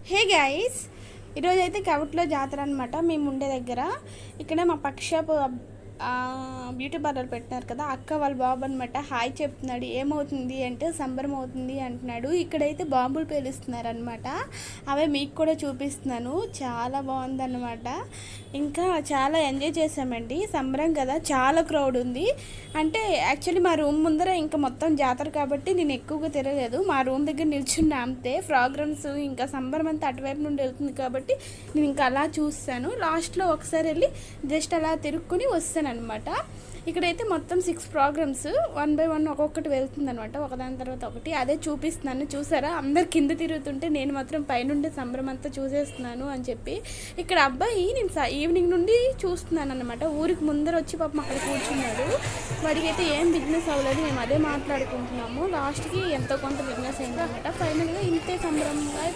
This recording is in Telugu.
హే గైస్, ఈరోజైతే కవట్లో జాతర అనమాట. మేము ఉండే దగ్గర ఇక్కడ మా పక్షపు బ్యూటీ పార్లర్ పెట్టినారు కదా, అక్క వాళ్ళ బాబు అనమాట. హాయ్ చెప్తున్నాడు. ఏమవుతుంది అంటే సంబరం అవుతుంది అంటున్నాడు. ఇక్కడైతే బాంబులు పేలుస్తున్నారు అనమాట. అవే మీకు కూడా చూపిస్తున్నాను. చాలా బాగుందన్నమాట. ఇంకా చాలా ఎంజాయ్ చేసామండి. సంబరం కదా, చాలా క్రౌడ్ ఉంది. అంటే యాక్చువల్లీ మా రూమ్ ముందర ఇంకా మొత్తం జాతర కాబట్టి నేను ఎక్కువగా తిరగలేదు. మా రూమ్ దగ్గర నిల్చున్నా అంతే. ప్రోగ్రామ్స్ ఇంకా సంబరం అంతా అటువైపు నుండి వెళ్తుంది కాబట్టి నేను ఇంకా అలా చూస్తాను. లాస్ట్లో ఒకసారి వెళ్ళి జస్ట్ అలా తిరుక్కొని వస్తాను అనమాట. ఇక్కడైతే మొత్తం 6 ప్రోగ్రామ్స్ 1 by 1 ఒక్కొక్కటి వెళ్తుంది అనమాట, ఒకదాని తర్వాత ఒకటి. అదే చూపిస్తున్నాను. చూసారా, అందరు కింద తిరుగుతుంటే నేను మాత్రం పైనుండి సంబరం అంతా చూసేస్తున్నాను అని చెప్పి. ఇక్కడ అబ్బాయి నేను ఈవినింగ్ నుండి చూస్తున్నాను అనమాట. ఊరికి ముందర వచ్చి పాపం అక్కడ కూర్చున్నాడు. వాడికి అయితే ఏం బిజినెస్ అవ్వలేదు. మేము అదే మాట్లాడుకుంటున్నాము. లాస్ట్కి ఎంతో కొంత బిజినెస్ అయిందనమాట. ఫైనల్గా ఇంతే సంబరంగా